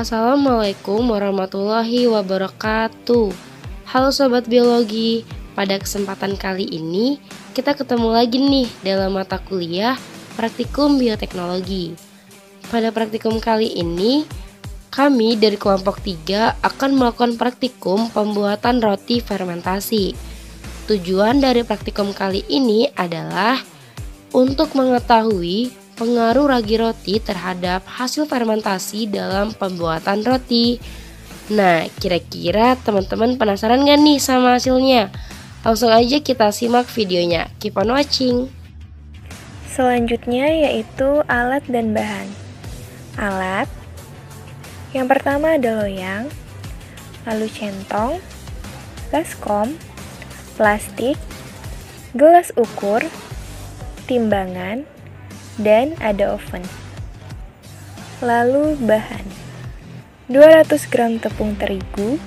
Assalamualaikum warahmatullahi wabarakatuh. Halo Sobat Biologi, pada kesempatan kali ini kita ketemu lagi nih dalam mata kuliah Praktikum Bioteknologi. Pada praktikum kali ini, kami dari kelompok 3 akan melakukan praktikum pembuatan roti fermentasi. Tujuan dari praktikum kali ini adalah untuk mengetahui pengaruh ragi roti terhadap hasil fermentasi dalam pembuatan roti. Nah, kira-kira teman-teman penasaran gak nih sama hasilnya? Langsung aja kita simak videonya. Keep on watching. Selanjutnya yaitu alat dan bahan. Alat yang pertama ada loyang, lalu centong, baskom, plastik, gelas ukur, timbangan, dan ada oven. Lalu bahan 200 gram tepung terigu,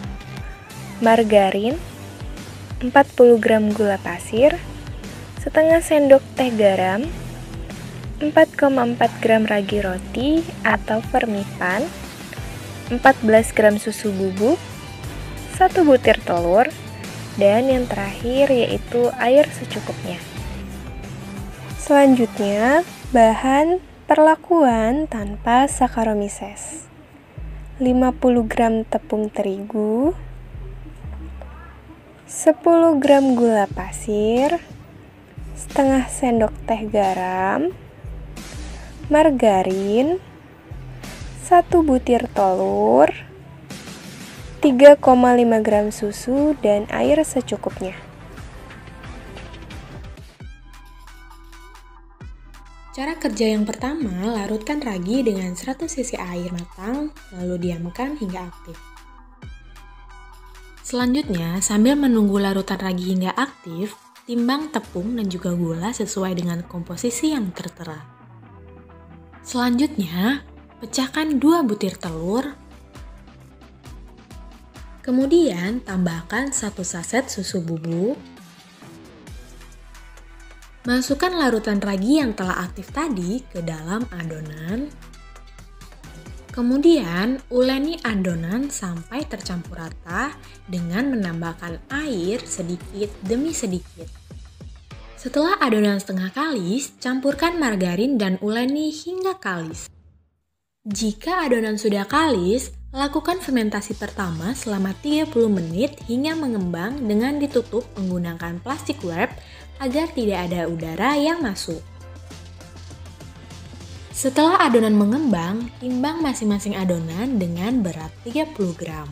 margarin, 40 gram gula pasir, setengah sendok teh garam, 4,4 gram ragi roti atau vermipan, 14 gram susu bubuk, 1 butir telur, dan yang terakhir yaitu air secukupnya. Selanjutnya, bahan perlakuan tanpa Saccharomyces. 50 gram tepung terigu, 10 gram gula pasir, setengah sendok teh garam, margarin, 1 butir telur, 3,5 gram susu, dan air secukupnya. Cara kerja yang pertama, larutkan ragi dengan 100 cc air matang, lalu diamkan hingga aktif. Selanjutnya, sambil menunggu larutan ragi hingga aktif, timbang tepung dan juga gula sesuai dengan komposisi yang tertera. Selanjutnya, pecahkan 2 butir telur, kemudian tambahkan 1 saset susu bubuk. Masukkan larutan ragi yang telah aktif tadi ke dalam adonan. Kemudian, uleni adonan sampai tercampur rata dengan menambahkan air sedikit demi sedikit. Setelah adonan setengah kalis, campurkan margarin dan uleni hingga kalis. Jika adonan sudah kalis, lakukan fermentasi pertama selama 30 menit hingga mengembang dengan ditutup menggunakan plastik wrap agar tidak ada udara yang masuk. Setelah adonan mengembang, timbang masing-masing adonan dengan berat 30 gram.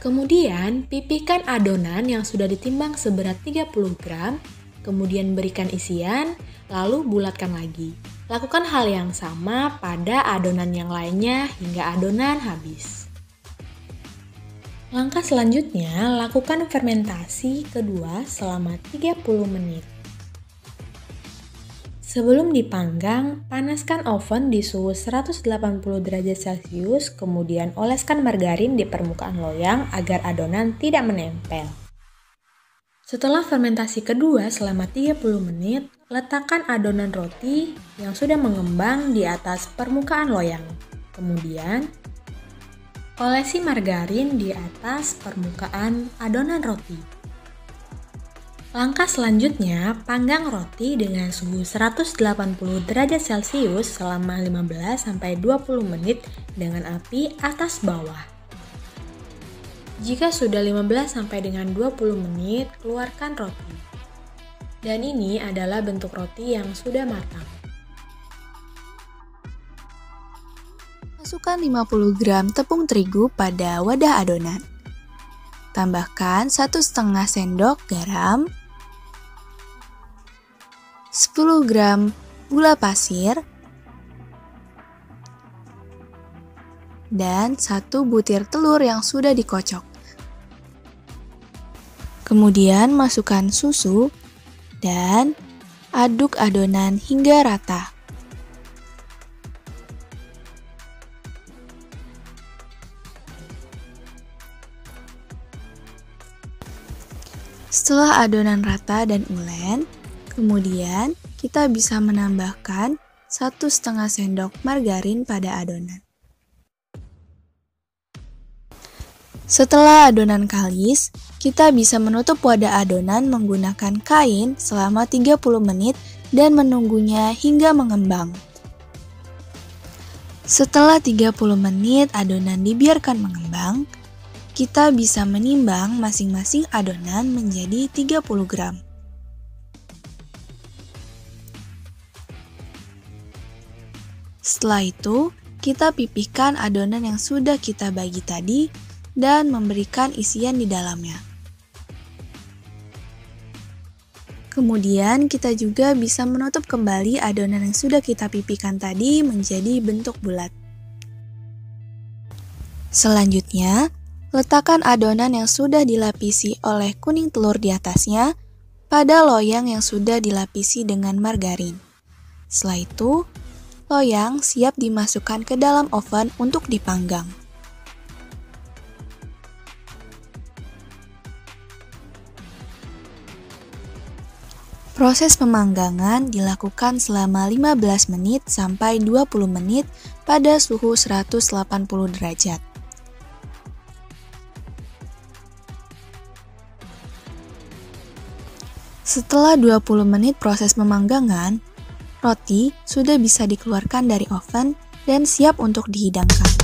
Kemudian, pipihkan adonan yang sudah ditimbang seberat 30 gram, kemudian berikan isian, lalu bulatkan lagi. Lakukan hal yang sama pada adonan yang lainnya hingga adonan habis. Langkah selanjutnya, lakukan fermentasi kedua selama 30 menit. Sebelum dipanggang, panaskan oven di suhu 180 derajat Celcius, kemudian oleskan margarin di permukaan loyang agar adonan tidak menempel. Setelah fermentasi kedua selama 30 menit, letakkan adonan roti yang sudah mengembang di atas permukaan loyang. Kemudian, olesi margarin di atas permukaan adonan roti. Langkah selanjutnya, panggang roti dengan suhu 180 derajat Celcius selama 15-20 menit dengan api atas bawah. Jika sudah 15-20 menit, keluarkan roti. Dan ini adalah bentuk roti yang sudah matang. Masukkan 50 gram tepung terigu pada wadah adonan. Tambahkan 1,5 sendok garam, 10 gram gula pasir, dan 1 butir telur yang sudah dikocok. Kemudian masukkan susu dan aduk adonan hingga rata. Setelah adonan rata dan ulen, kemudian kita bisa menambahkan 1,5 sendok margarin pada adonan. Setelah adonan kalis, kita bisa menutup wadah adonan menggunakan kain selama 30 menit dan menunggunya hingga mengembang. Setelah 30 menit adonan dibiarkan mengembang, kita bisa menimbang masing-masing adonan menjadi 30 gram. Setelah itu, kita pipihkan adonan yang sudah kita bagi tadi dan memberikan isian di dalamnya. Kemudian kita juga bisa menutup kembali adonan yang sudah kita pipihkan tadi menjadi bentuk bulat. Selanjutnya, letakkan adonan yang sudah dilapisi oleh kuning telur di atasnya pada loyang yang sudah dilapisi dengan margarin. Setelah itu, loyang siap dimasukkan ke dalam oven untuk dipanggang. Proses pemanggangan dilakukan selama 15 menit sampai 20 menit pada suhu 180 derajat. Setelah 20 menit proses pemanggangan, roti sudah bisa dikeluarkan dari oven dan siap untuk dihidangkan.